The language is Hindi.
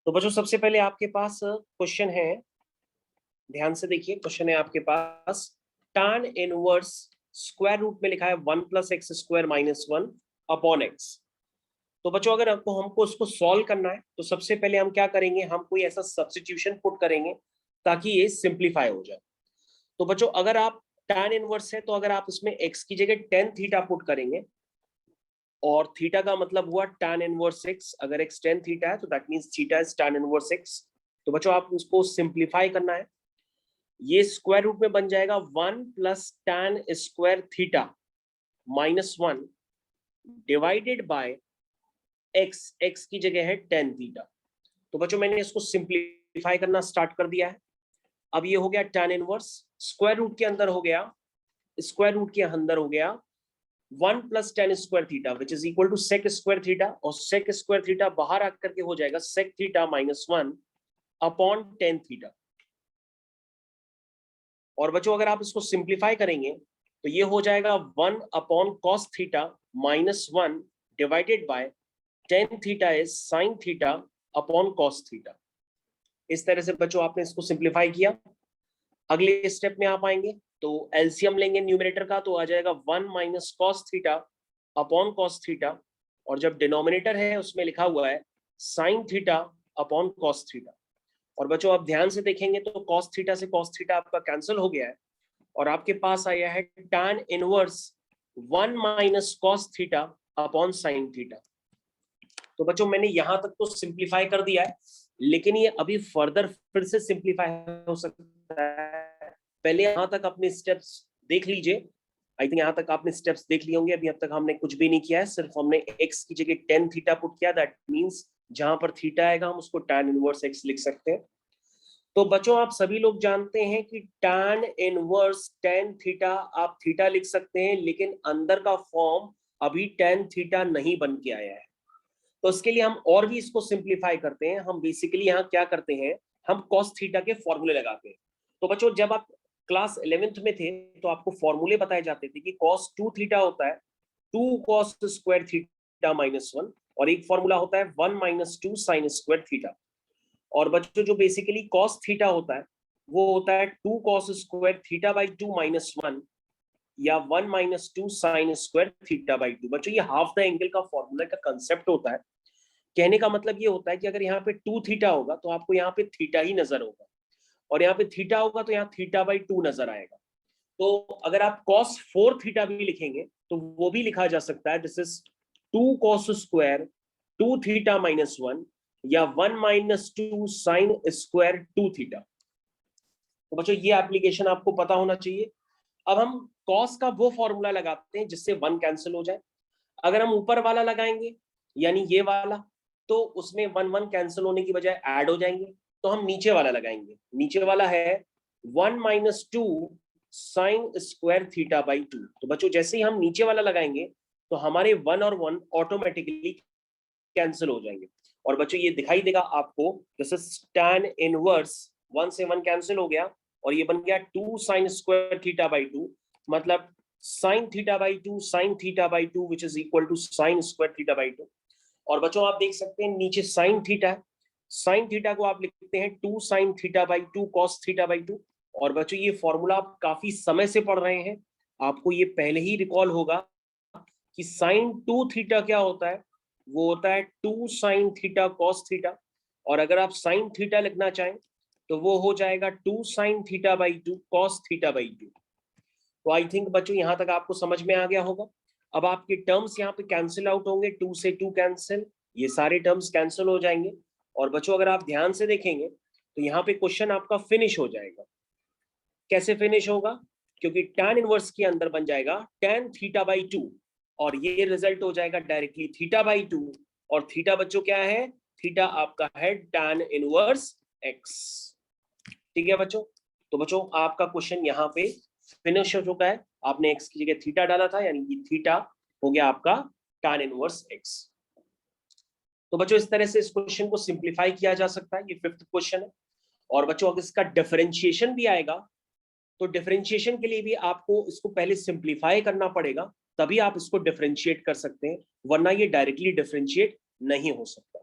तो बच्चों सबसे पहले आपके पास क्वेश्चन है, ध्यान से देखिए। क्वेश्चन है आपके पास, tan इनवर्स स्क्वायर रूट में लिखा है 1 + x² - 1 अपॉन x। तो बच्चों अगर हमको उसको सॉल्व करना है तो सबसे पहले हम क्या करेंगे, हम कोई ऐसा सब्स्टिट्यूशन पुट करेंगे ताकि ये सिंप्लीफाई हो जाए। तो बच्चों अगर आप tan इनवर्स है तो अगर आप इसमें x की जगह tan थीटा पुट करेंगे, और थीटा का मतलब हुआ tan इनवर्स x। अगर x tan थीटा है तो that means theta is tan inverse x। तो बच्चों आप उसको सिंप्लीफाई करना है, ये स्क्वायर रूट में बन जाएगा 1 + tan square theta -1 divided by x की जगह है tan थीटा। तो बच्चों मैंने इसको सिंप्लीफाई करना स्टार्ट कर दिया है। अब ये हो गया tan इनवर्स, स्क्वायर रूट के अंदर हो गया, स्क्वायर रूट के अंदर हो गया 1 + tan square theta which is equal to sec square theta, और sec स्क्वायर थीटा बाहर आकर के हो जाएगा sec theta -1 upon tan theta. और बच्चों अगर आप इसको सिंप्लीफाई करेंगे तो ये हो जाएगा 1 upon cos theta -1 divided by tan theta is sin theta upon cos theta. इस तरह से बच्चों आपने इसको सिंप्लीफाई किया। अगले स्टेप में आप आएंगे तो एलसीएम लेंगे न्यूमरेटर का, तो आ जाएगा 1 - cos theta upon cos theta, और जब डिनोमिनेटर है उसमें लिखा हुआ है sin theta upon cos theta. और बच्चों आप ध्यान से देखेंगे तो cos थीटा से cos थीटा आपका कैंसिल हो गया है, और आपके पास आया है tan inverse 1 - cos theta upon sin theta. तो बच्चों मैंने यहां तक तो सिंप्लीफाई कर दिया है, लेकिन ये अभी फर्दर फिर से सिंप्लीफाई हो सकता है। पहले यहां तक अपने स्टेप्स देख लीजिए। आई थिंक यहां तक आपने स्टेप्स देख लिए होंगे। अभी अब तक हमने कुछ भी नहीं किया है, सिर्फ हमने x की जगह tan थीटा पुट किया। दैट मींस जहां पर थीटा आएगा हम उसको tan इनवर्स x लिख सकते हैं। तो बच्चों आप सभी लोग जानते हैं कि tan इनवर्स tan थीटा आप थीटा लिख सकते हैं, लेकिन अंदर का फॉर्म अभी tan थीटा नहीं बन के आया है। तो उसके लिए हम और भी इसको सिंप्लीफाई करते हैं। हम बेसिकली यहाँ क्या करते हैं, हम cos थीटा के फॉर्मूले लगाते हैं। तो बच्चों जब आप क्लास 11th में थे तो आपको फॉर्मूले बताए जाते थे कि cos 2 थीटा होता है 2 cos स्क्वायर थीटा -1, और एक फॉर्मूला होता है 1 - 2 sin स्क्वायर थीटा। और बच्चों जो बेसिकली cos थीटा होता है वो होता है 2 cos स्क्वायर थीटा बाई 2 -1, या 1 - 2 sin स्क्वायर थीटा बाई 2। बच्चों ये हाफ द एंगल का फॉर्मूला का कंसेप्ट होता है। कहने का मतलब ये होता है कि अगर यहाँ पे 2 थीटा होगा तो आपको यहाँ पे थीटा ही नजर होगा, और यहाँ पे थीटा होगा तो यहाँ थीटा बाई 2 नजर आएगा। तो अगर आप cos 4 थीटा भी लिखेंगे तो वो भी लिखा जा सकता है, this is 2 cos square 2 theta -1, या 1 - 2 sin स्क्वायर 2 थीटा। तो बच्चों ये एप्लीकेशन आपको पता होना चाहिए। अब हम cos का वो फॉर्मूला लगाते हैं जिससे 1 कैंसिल हो जाए। अगर हम ऊपर वाला लगाएंगे यानी ये वाला, तो उसमें 1 1 कैंसिल होने की बजाय ऐड हो जाएंगे। तो हम नीचे वाला लगाएंगे, नीचे वाला है 1 - 2 sin स्क्वायर थीटा बाई 2। तो बच्चों जैसे ही हम नीचे वाला लगाएंगे तो हमारे 1 और 1 ऑटोमेटिकली कैंसिल हो जाएंगे। और बच्चों ये दिखाई देगा आपको, जैसे tan इनवर्स 1 से 1 कैंसिल हो गया, और ये बन गया 2 sin स्क्वायर थीटा बाई 2, मतलब sin theta by 2 sin theta by 2 which is equal to sin square theta by 2। और बच्चों आप देख सकते हैं नीचे sin थीटा है, sin थीटा को आप लिखते हैं 2 sin theta by 2 cos theta by 2। और बच्चों ये फॉर्मूला आप काफी समय से पढ़ रहे हैं, आपको ये पहले ही रिकॉल होगा कि sin 2 थीटा क्या होता है, वो होता है 2 sin थीटा cos थीटा। और अगर आप sin थीटा लिखना चाहें तो वो हो जाएगा 2 sin theta by 2 cos theta by 2। तो आई थिंक बच्चों यहां तक आपको समझ में आ गया होगा। अब आपके टर्म्स यहाँ पे कैंसिल आउट होंगे, 2 से 2 कैंसिल, ये सारे टर्म्स कैंसिल हो जाएंगे। और बच्चों अगर आप ध्यान से देखेंगे तो यहाँ पे क्वेश्चन आपका फिनिश हो जाएगा। कैसे फिनिश होगा, क्योंकि tan इनवर्स के अंदर बन जाएगा tan थीटा बाई 2, और ये रिजल्ट हो जाएगा डायरेक्टली थीटा बाई 2। और थीटा बच्चों क्या है, थीटा आपका है tan इनवर्स x। ठीक है बच्चों, तो बच्चों आपका क्वेश्चन यहाँ पे फिनिश हो चुका है। आपने x की जगह थीटा डाला था, यानी कि थीटा हो गया आपका tan इनवर्स x। तो बच्चों इस तरह से इस क्वेश्चन को सिंप्लीफाई किया जा सकता है। ये 5th क्वेश्चन है। और बच्चों अगर इसका डिफरेंशिएशन भी आएगा तो डिफरेंशिएशन के लिए भी आपको इसको पहले सिंप्लीफाई करना पड़ेगा, तभी आप इसको डिफरेंशिएट कर सकते हैं, वरना ये डायरेक्टली डिफरेंशिएट नहीं हो सकता।